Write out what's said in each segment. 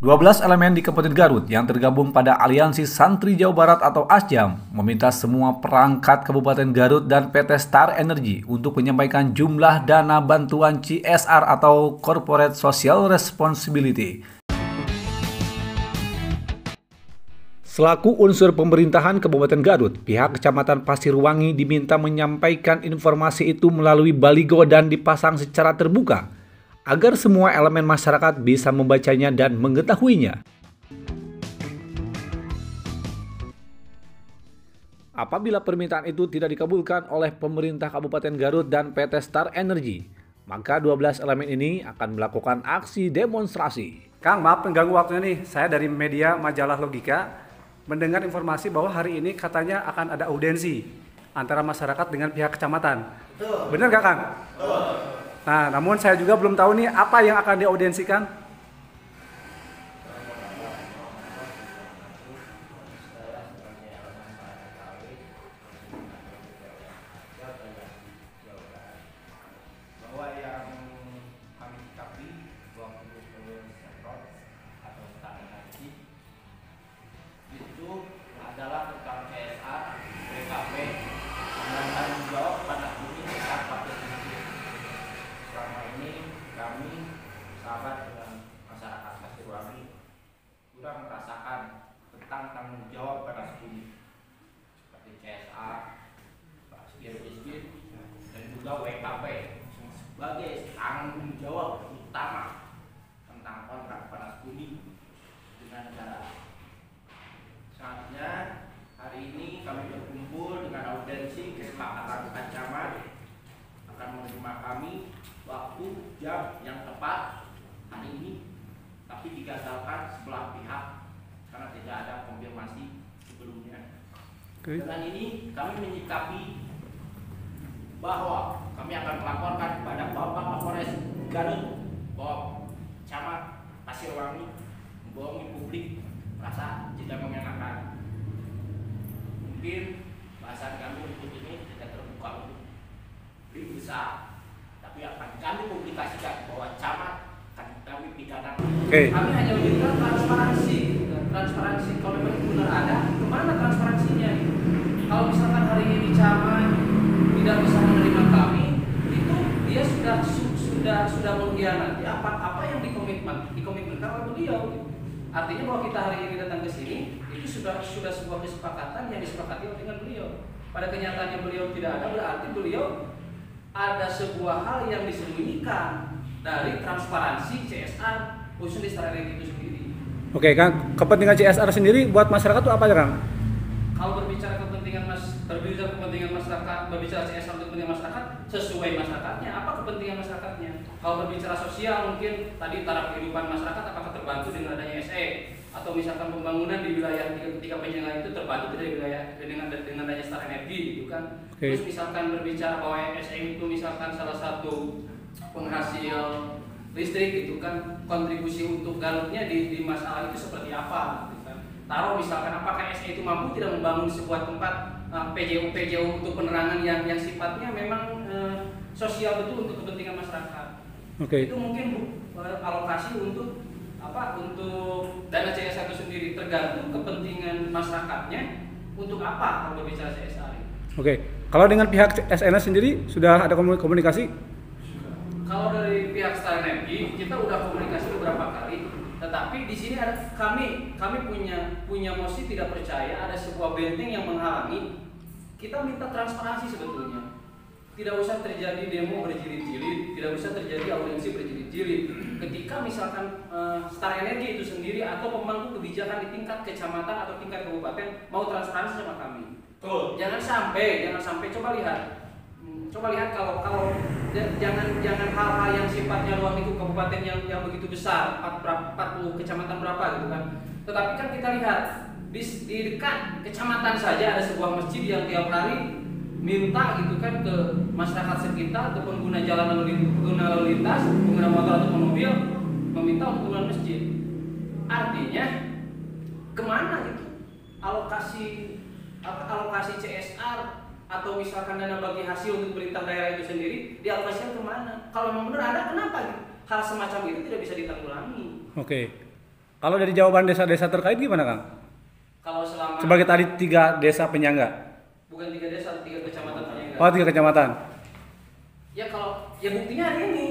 12 elemen di Kabupaten Garut yang tergabung pada Aliansi Santri Jawa Barat atau ASJAM meminta semua perangkat Kabupaten Garut dan PT Star Energy untuk menyampaikan jumlah dana bantuan CSR atau Corporate Social Responsibility. Selaku unsur pemerintahan Kabupaten Garut, pihak Kecamatan Pasirwangi diminta menyampaikan informasi itu melalui baligo dan dipasang secara terbuka, agar semua elemen masyarakat bisa membacanya dan mengetahuinya. Apabila permintaan itu tidak dikabulkan oleh pemerintah Kabupaten Garut dan PT Star Energy, maka 12 elemen ini akan melakukan aksi demonstrasi. Kang, maaf pengganggu waktunya nih. Saya dari media Majalah Logika mendengar informasi bahwa hari ini katanya akan ada audiensi antara masyarakat dengan pihak kecamatan. Betul. Benar nggak, Kang? Betul. Nah, namun saya juga belum tahu nih apa yang akan diaudiensikan. Bahwa yang kami sikapi bahwa sektor atau strategi itu adalah tentang CSR, BKP, dan tanggung jawab pada bumi dan partai politik. Selama ini kami sahabat dengan masyarakat Pasirwangi sudah merasakan tentang tanggung jawab pada bumi seperti CSR, miskin, dan juga WKP sebagai tanggung jawab utama tentang kontrak panas bumi dengan negara. Saatnya hari ini kami berkumpul dengan audiensi kesepakatan ancaman akan menerima kami waktu jam yang tepat hari ini, tapi digagalkan sebelah pihak karena tidak ada konfirmasi sebelumnya. Dengan ini kami menyikapi bahwa kami akan melaporkan kepada Bapak Kapolres Garut bahwa Camat Pasirwangi membohongi publik merasa tidak mengenakan. Mungkin bahasan kami untuk ini tidak terbuka untuk lebih besar, tapi akan kami publikasikan bahwa Camat akan kami pidana. Kami hanya menunjukkan transparansi. Kalau memang benar ada, kemana transparansinya? Kalau misalkan hari ini Camat tidak bisa menerima kami, itu dia sudah mengkhianati apa yang dikomitmenkan oleh beliau. Artinya bahwa kita hari ini datang ke sini itu sudah sebuah kesepakatan yang disepakati dengan beliau. Pada kenyataannya beliau tidak ada, berarti beliau ada sebuah hal yang disembunyikan dari transparansi CSR khusus di Star Energy itu sendiri. Oke, Kang, kepentingan CSR sendiri buat masyarakat itu apa ya, Kang? Kalau berbicara kepentingan masyarakat, berbicara CSR untuk kepentingan masyarakat, sesuai masyarakatnya. Apa kepentingan masyarakatnya? Kalau berbicara sosial, mungkin tadi taraf kehidupan masyarakat apakah terbantu dengan adanya SE, atau misalkan pembangunan di wilayah tiga penyangga itu terbantu dari wilayah dengan adanya Star Energy, gitu kan? Terus misalkan berbicara bahwa SE itu misalkan salah satu penghasil listrik, gitu kan? Kontribusi untuk Garutnya di masalah itu seperti apa? Taruh misalkan apakah SE itu mampu tidak membangun sebuah tempat PJU untuk penerangan yang sifatnya memang sosial betul untuk kepentingan masyarakat. Itu mungkin alokasi untuk dana CSR itu sendiri, tergantung kepentingan masyarakatnya untuk apa kalau berbicara CSR. Kalau dengan pihak SNS sendiri sudah ada komunikasi? Kalau dari pihak Star Energy kita udah komunikasi beberapa kali. Tetapi di sini ada kami punya mosi tidak percaya ada sebuah benteng yang menghalangi. Kita minta transparansi sebetulnya. Tidak usah terjadi demo berjilid-jilid, tidak usah terjadi audiensi berjilid-jilid. Ketika misalkan Star Energy itu sendiri atau pemangku kebijakan di tingkat kecamatan atau tingkat kabupaten mau transparansi sama kami. Jangan sampai coba lihat kalau jangan hal-hal yang sifatnya ruang lingkup kabupaten yang begitu besar, 40 kecamatan berapa gitu kan. Tetapi kan kita lihat di dekat kecamatan saja ada sebuah masjid yang tiap hari minta gitu kan ke masyarakat sekitar, ke pengguna jalan lalu lintas, pengguna motor atau mobil, meminta untuk bangunan masjid. Artinya kemana gitu alokasi CSR atau misalkan dana bagi hasil untuk perintah daerah itu sendiri dialokasikan kemana? Kalau memang benar ada, kenapa hal semacam itu tidak bisa ditanggulangi? Kalau dari jawaban desa-desa terkait gimana Kang? Kalau selama Sebagai tadi 3 desa penyangga. bukan 3 desa, 3 kecamatan penyangga. Oh, 3 kecamatan. Ya kalau ya buktinya hari ini.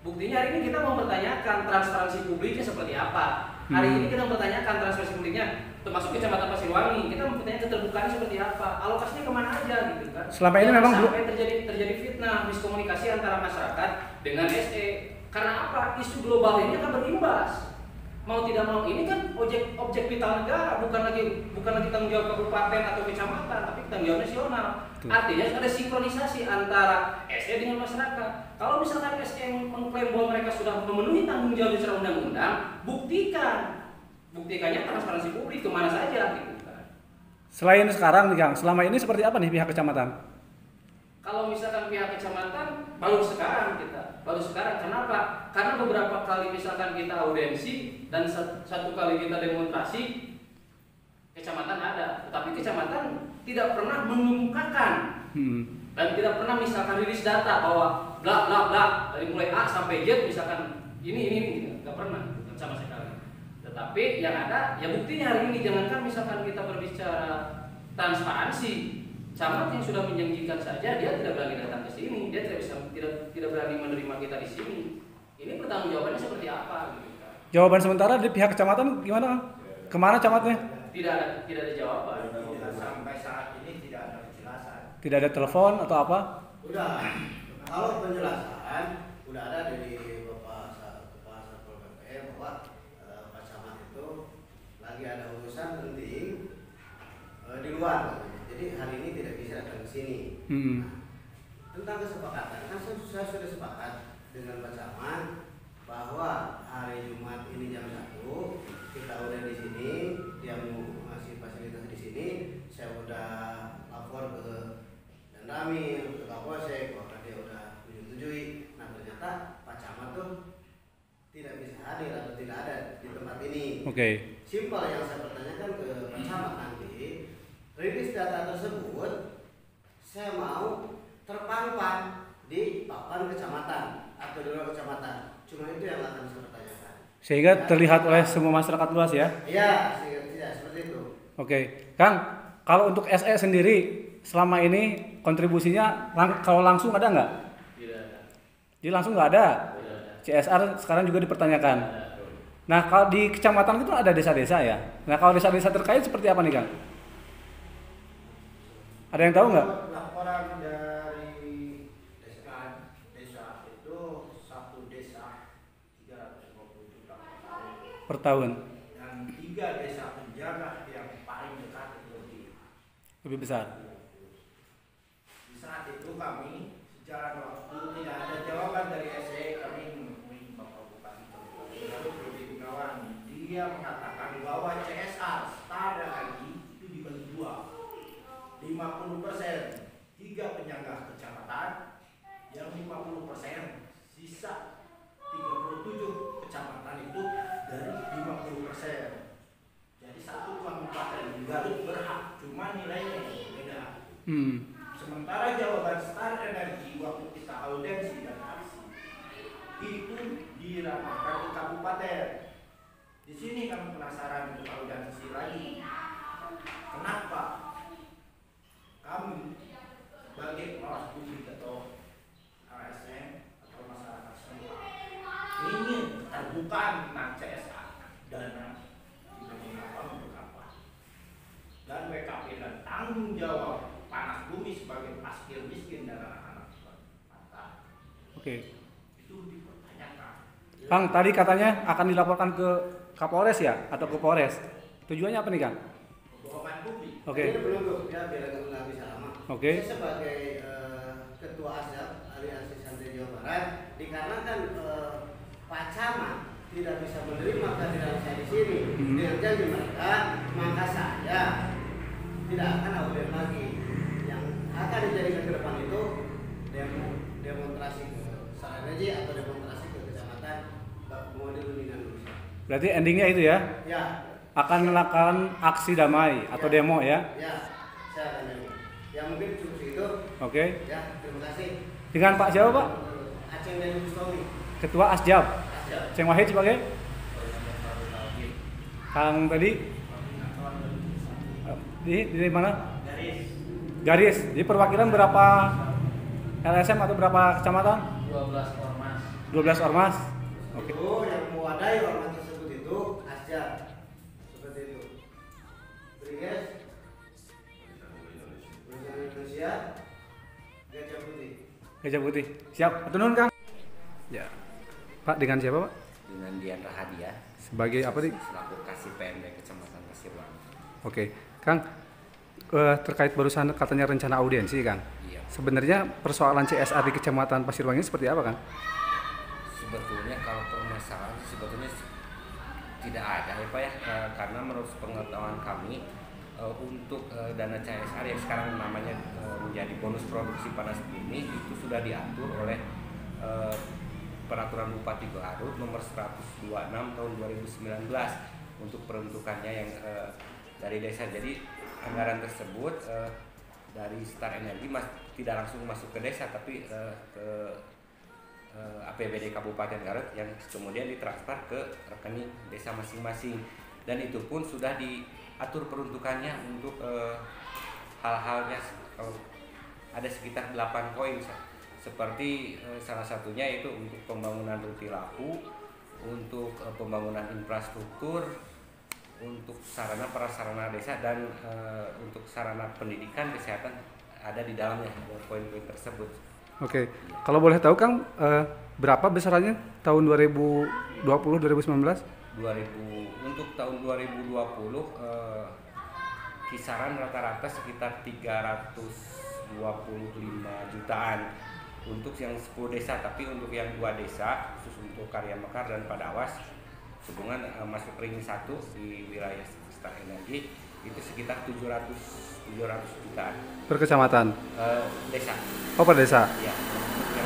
Buktinya hari ini kita mau mempertanyakan transparansi publiknya seperti apa. Hari ini kita mempertanyakan transparansi publiknya termasuk Kecamatan Pasirwangi. Kita mempertanyakan keterbukaan seperti apa. Alokasinya kemana aja gitu kan. Selama ini Jangan memang sampai terjadi fitnah, miskomunikasi antara masyarakat dengan SE. Karena apa? Isu global ini akan berimbas. Mau tidak mau ini kan objek vital negara, bukan lagi tanggung jawab kabupaten atau kecamatan, tapi tanggung jawab nasional. Artinya ada sinkronisasi antara SE dengan masyarakat. Kalau misalkan SE mengklaim bahwa mereka sudah memenuhi tanggung jawab secara undang-undang, buktikannya transparansi publik kemana saja gitu kan. Selain sekarang nih Kang, selama ini seperti apa nih pihak kecamatan? Kalau misalkan pihak kecamatan baru sekarang kenapa? Karena beberapa kali misalkan kita audiensi dan satu kali kita demonstrasi kecamatan ada, tetapi kecamatan tidak pernah mengumumkakan dan tidak pernah misalkan rilis data bahwa bla bla bla dari mulai A sampai Z misalkan ini nggak pernah sama sekali. Tetapi yang ada ya buktinya hari ini, jangankan misalkan kita berbicara transparansi, camat yang sudah menjanjikan saja dia tidak berani datang ke sini, dia tidak berani menerima kita di sini. Ini pertanggungjawabannya seperti apa gitu kan? Jawaban sementara dari pihak kecamatan gimana Kang? Kemana camatnya? Tidak ada jawaban. Sampai saat ini tidak ada kejelasan. Tidak ada telepon atau apa? Udah, kalau penjelasan udah ada dari Bapak Kepala Satpol PP bahwa Pak Camat itu lagi ada urusan penting di luar. Jadi hari ini tidak bisa datang ke sini. Tentang kesepakatan, kan saya sudah sepakat dengan Pak Camat bahwa hari Jumat ini jam 1 kita udah di sini, dia mau ngasih fasilitas di sini, saya udah lapor ke Danramil, ke Kapolsek bahwa dia udah menyetujui. Nah ternyata Pak Camat tuh tidak bisa hadir atau tidak ada di tempat ini. Oke. Simpel yang saya pertanyakan ke Pak Camat nanti, rilis data tersebut saya mau terpampang di papan kecamatan atau di luar kecamatan. Cuma itu yang akan saya pertanyakan. Sehingga terlihat oleh semua masyarakat luas ya? Iya, tidak seperti itu. Oke, Kang, kalau untuk SE sendiri selama ini kontribusinya kalau langsung ada nggak? Tidak ada. Jadi langsung nggak ada. Tidak ada. CSR sekarang juga dipertanyakan. Nah kalau di kecamatan itu ada desa-desa ya. Nah kalau desa-desa terkait seperti apa nih Kang? Ada yang tahu nggak? Laporan dari desa itu satu desa 350 juta Per tahun dan 3 desa penjaga yang paling dekat itu lebih besar. di saat itu kami sejalan waktu tidak ada jawaban dari SE, kami menemui Bapak Bupati Rudi Gunawan. Dia mengatakan bahwa CSR STAR dan lagi itu dibagi 2, 50% 3 penyangga kecamatan, yang 50% sisa 37 kecamatan itu dari 50%. Jadi satu kabupaten Garut berhak, cuma nilainya beda. Sementara jawaban Star Energi waktu kita audiensi dan aksi itu diranahkan ke kabupaten. Di sini kami penasaran untuk audiensi lagi. Kenapa kami sebagai pengawas publik atau ASN atau masyarakat setempat ingin terbuka tentang CSR dana digunakan untuk apa, dan WKP dan tanggung jawab panas bumi sebagai pasir miskin dan anak-anak pantai. Oke. Itu dipertanyakan. Kang, tadi katanya akan dilaporkan ke Kapolres ya atau ke Polres. Tujuannya apa nih Kang? Kebohongan publik. Oke. Ini belum tuh, ya biar nggak bisa lama. Oke. Saya sebagai ketua ASDAP Aliansi Santri Jawa Barat, dikarenakan Pak Camat tidak bisa menerima kehadiran saya di sini dengan janji mereka, maka saya tidak akan audit lagi. Yang akan dijadikan ke depan itu demonstrasi ke Sareneji atau demonstrasi ke kecamatan Model Kuningan. Berarti endingnya itu ya? Ya. Akan melakukan aksi damai atau demo ya? Ya, saya akan demo. Ya mungkin cukup segitu. Oke. Ya, terima kasih. Dengan Pak siapa Pak? Aceh dari Bustomi. Ketua Asjab. Asjab. Ceng Wahid sebagai? Kang tadi di mana? Garis. Jadi perwakilan berapa LSM atau berapa kecamatan? 12 ormas. 12 ormas. Oke. Itu yang mewadai ormas tersebut itu ASJA. Seperti itu. Beriges, Barisan Indonesia, Gajah Putih. Gajah Putih. Siap. Atur nuhun, Kang. Ya. Pak, dengan siapa, Pak? Dengan Dian Rahadia Sebagai apa nih? selaku Kasih PMD Kecamatan Pasirwangi. Oke, Kang. Terkait barusan katanya rencana audiensi, Kang. Iya. Sebenarnya persoalan CSR di Kecamatan Pasirwangi seperti apa, Kang? Sebetulnya kalau permasalahan sebetulnya tidak ada ya Pak ya, karena menurut pengetahuan kami untuk dana CSR yang sekarang namanya menjadi bonus produksi panas bumi itu sudah diatur oleh Peraturan Bupati Garut nomor 126 tahun 2019 untuk peruntukannya yang dari desa. Jadi anggaran tersebut dari Star Energi tidak langsung masuk ke desa tapi ke APBD Kabupaten Garut yang kemudian ditransfer ke rekening desa masing-masing, dan itu pun sudah diatur peruntukannya untuk hal-halnya ada sekitar 8 poin seperti salah satunya yaitu untuk pembangunan rutilaku, untuk pembangunan infrastruktur, untuk sarana prasarana desa, dan untuk sarana pendidikan kesehatan ada di dalamnya poin-poin tersebut. Oke, kalau boleh tahu, Kang, berapa besarannya tahun 2020 2019? Untuk tahun 2020 kisaran rata-rata sekitar 325 jutaan untuk yang 10 desa, tapi untuk yang 2 desa khusus untuk Karya Mekar dan Padawas hubungan masuk ring 1 di wilayah Star Energi itu sekitar 700 jutaan Per kecamatan? Desa. Oh, per desa? Ya.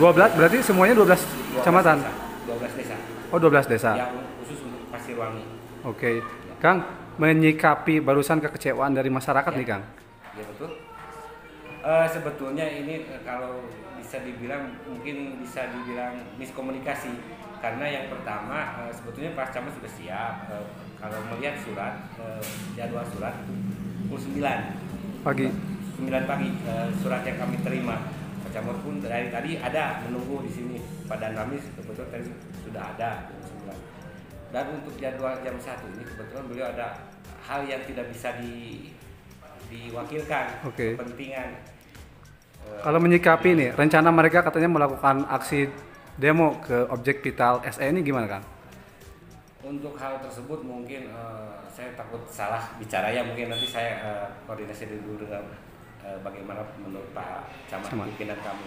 12 berarti semuanya 12 kecamatan? 12 desa. Oh, 12 desa. Yang khusus untuk Pasirwangi. Oke. Kang, menyikapi barusan kekecewaan dari masyarakat Ya. nih, Kang. Ya betul. Sebetulnya ini kalau bisa dibilang mungkin bisa dibilang miskomunikasi, karena yang pertama sebetulnya Pak Camat sudah siap kalau melihat surat jadwal surat pukul 9 Pagi. 9 pagi surat yang kami terima. Pak Camat pun dari tadi ada menunggu di sini. Pada kami kebetulan tadi sudah ada jam 9. Dan untuk jadwal jam 1 ini kebetulan beliau ada hal yang tidak bisa diwakilkan. Oke. Kepentingan. Kalau menyikapi nih, rencana mereka katanya melakukan aksi demo ke objek vital SE ini gimana, Kang? Untuk hal tersebut mungkin saya takut salah bicara ya, mungkin nanti saya koordinasi dulu dengan bagaimana menurut Pak Camat pimpinan kami.